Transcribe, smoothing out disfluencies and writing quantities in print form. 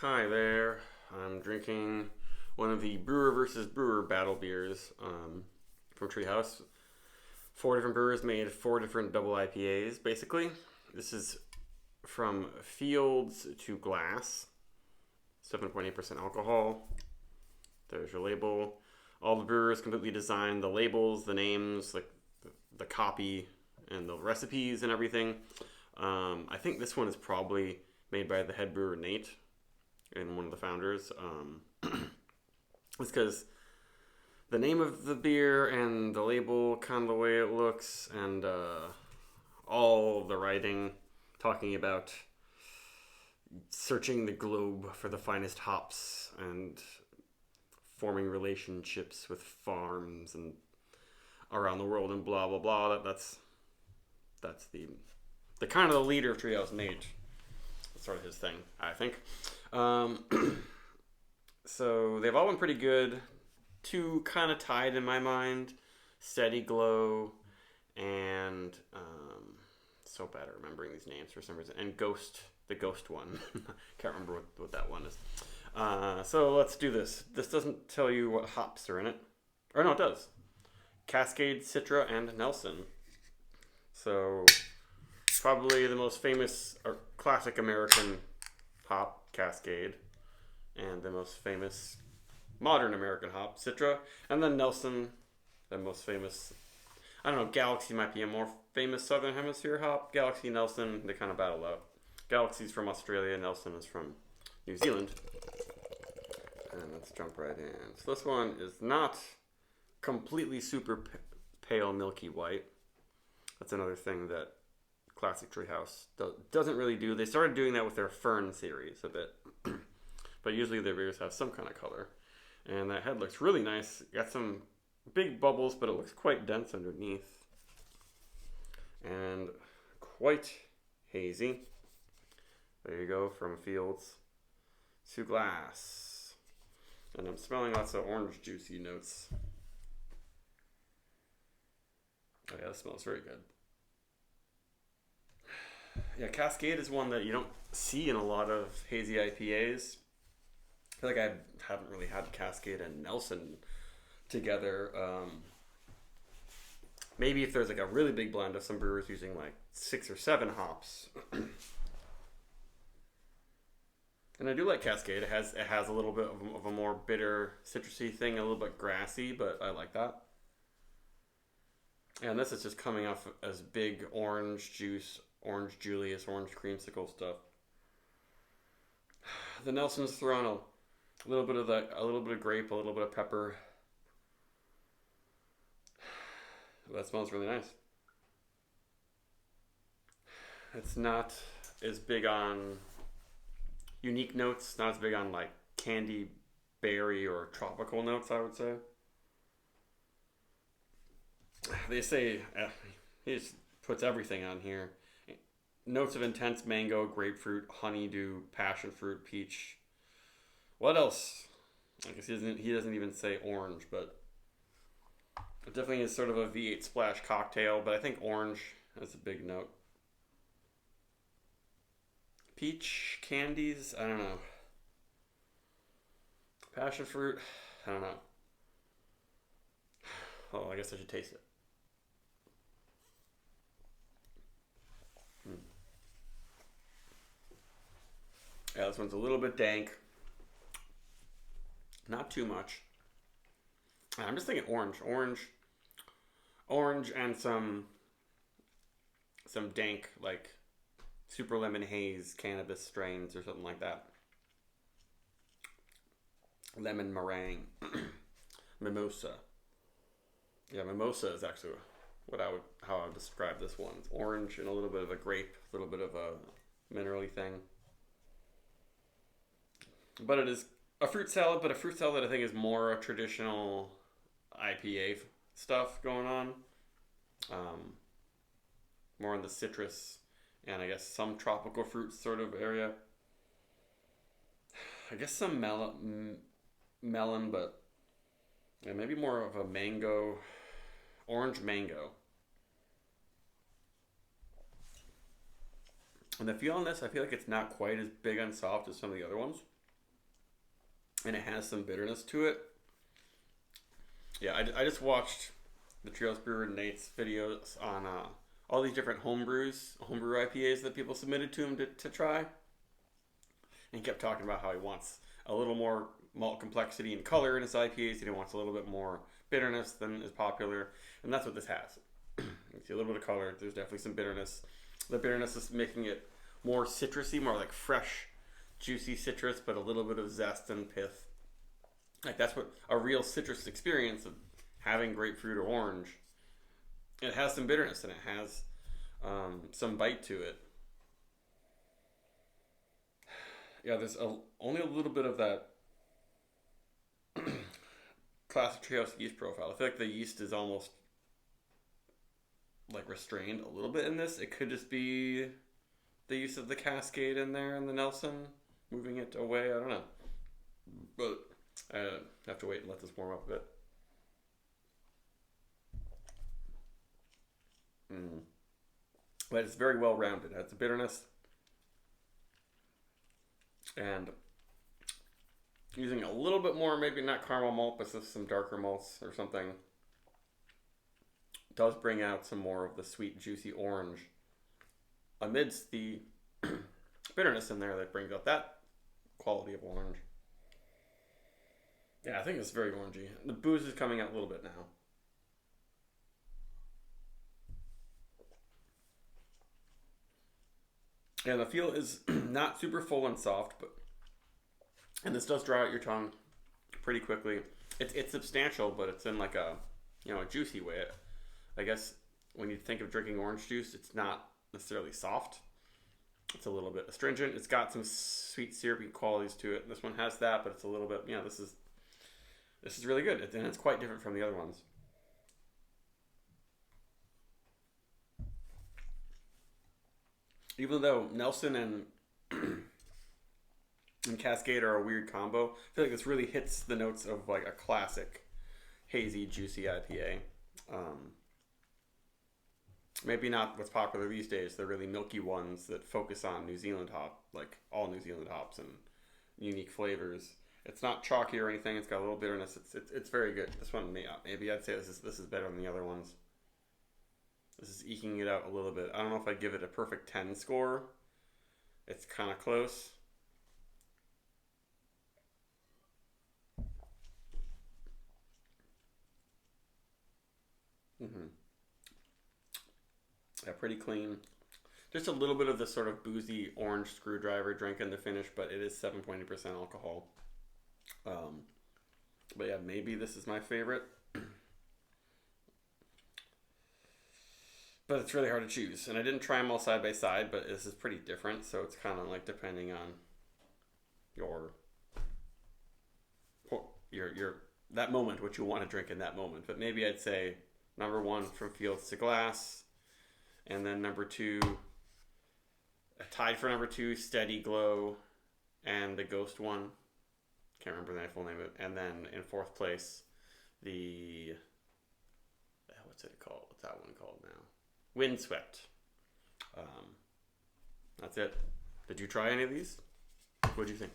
Hi there. I'm drinking one of the brewer versus brewer battle beers from Treehouse. Four different brewers made four different double IPAs, basically. This is from Fields to Glass, 7.8% alcohol. There's your label. All the brewers completely designed the labels, the names, like the copy, and the recipes and everything. I think this one is probably made by the head brewer, Nate, and one of the founders. It's because the name of the beer and the label, kind of the way it looks, and all the writing talking about searching the globe for the finest hops and forming relationships with farms and around the world and blah blah blah. That's the kind of the leader of Treehouse Nate. That's sort of his thing, I think. Um, so they've all been pretty good. Two kind of tied in my mind: Steady Glow and so bad at remembering these names for some reason. And Ghost, the Ghost one. Can't remember what that one is. So let's do this. This doesn't tell you what hops are in it. Or no, it does. Cascade, Citra, and Nelson. So probably the most famous or classic American hop, Cascade, and the most famous modern American hop, Citra, and then Nelson, the most famous. I don't know. Galaxy might be a more famous Southern Hemisphere hop. Galaxy, Nelson, they kind of battle out. Galaxy's from Australia. Nelson is from New Zealand. And let's jump right in. So this one is not completely super pale milky white. That's another thing that Classic Treehouse doesn't really do. They started doing that with their Fern series a bit. But usually their beers have some kind of color. And that head looks really nice. Got some big bubbles, but it looks quite dense underneath. And quite hazy. There you go, from Fields to Glass. And I'm smelling lots of orange juicy notes. Oh yeah, that smells very good. Yeah, Cascade is one that you don't see in a lot of hazy IPAs. I feel like I haven't really had Cascade and Nelson together. Maybe if there's like a really big blend of some brewers using like 6 or 7 hops. And I do like Cascade. It has a little bit of a more bitter, citrusy thing, a little bit grassy, but I like that. And this is just coming off as big orange juice, orange Julius, orange creamsicle stuff. The Nelson's thrown a little bit of a little bit of grape, a little bit of pepper. That smells really nice. It's not as big on unique notes, not as big on like candy, berry, or tropical notes, I would say. They say he just puts everything on here. Notes of intense mango, grapefruit, honeydew, passion fruit, peach. What else? I guess he doesn't even say orange, but it definitely is sort of a V8 splash cocktail, but I think orange is a big note. Peach candies, I don't know. Passion fruit, I don't know. Oh, I guess I should taste it. Yeah, this one's a little bit dank. Not too much. I'm just thinking orange, and some dank like super lemon haze cannabis strains or something like that. Lemon meringue, mimosa. Yeah, mimosa is actually how I would describe this one. It's orange and a little bit of a grape, a little bit of a minerally thing. But it is a fruit salad, but a fruit salad I think is more a traditional IPA stuff going on. Um, More in the citrus and I guess some tropical fruit sort of area. I guess some melon, but yeah, maybe more of a mango, orange mango. And the feel on this, I feel like it's not quite as big and soft as some of the other ones. and it has some bitterness to it. Yeah, I just watched the Trios Brewer Nate's videos on all these different homebrew IPAs that people submitted to him to try. And he kept talking about how he wants a little more malt complexity and color in his IPAs. He wants a little bit more bitterness than is popular. And that's what this has. You see a little bit of color. There's definitely some bitterness. The bitterness is making it more citrusy, more like fresh, juicy citrus, but a little bit of zest and pith. Like that's what a real citrus experience of having grapefruit or orange. It has some bitterness and it has some bite to it. Yeah, there's only a little bit of that classic Trios yeast profile. I feel like the yeast is almost like restrained a little bit in this. It could just be the use of the Cascade in there and the Nelson moving it away. I don't know, but I have to wait and let this warm up a bit. But it's very well rounded. It has the bitterness and using a little bit more, maybe not caramel malt, but just some darker malts or something. Does bring out some more of the sweet, juicy orange amidst the bitterness in there that brings out that quality of orange. Yeah, I think it's very orangey. The booze is coming out a little bit now. And the feel is not super full and soft, and this does dry out your tongue pretty quickly. It's substantial, but it's in like a juicy way. I guess when you think of drinking orange juice, it's not necessarily soft. It's a little bit astringent. It's got some sweet syrupy qualities to it. This one has that, but it's a little bit, this is really good. And it's quite different from the other ones. Even though Nelson and Cascade are a weird combo, I feel like this really hits the notes of like a classic hazy, juicy IPA. Maybe not what's popular these days. They're really milky ones that focus on New Zealand hop, like all New Zealand hops and unique flavors. It's not chalky or anything. It's got a little bitterness. It's very good. This one, maybe I'd say this is better than the other ones. This is eking it out a little bit. I don't know if I'd give it a perfect 10 score. It's kind of close. Yeah, pretty clean. Just a little bit of the sort of boozy orange screwdriver drink in the finish, but it is 7.8% alcohol. But yeah, maybe this is my favorite. But it's really hard to choose. And I didn't try them all side by side, but this is pretty different. So it's kind of like depending on your that moment, what you want to drink in that moment. But maybe I'd say number 1 from Fields to Glass. And then number 2, tied for number 2, Steady Glow and the Ghost one. Can't remember the full name of it. And then in 4th place, the what's it called? What's that one called now? Windswept. That's it. Did you try any of these? What did you think?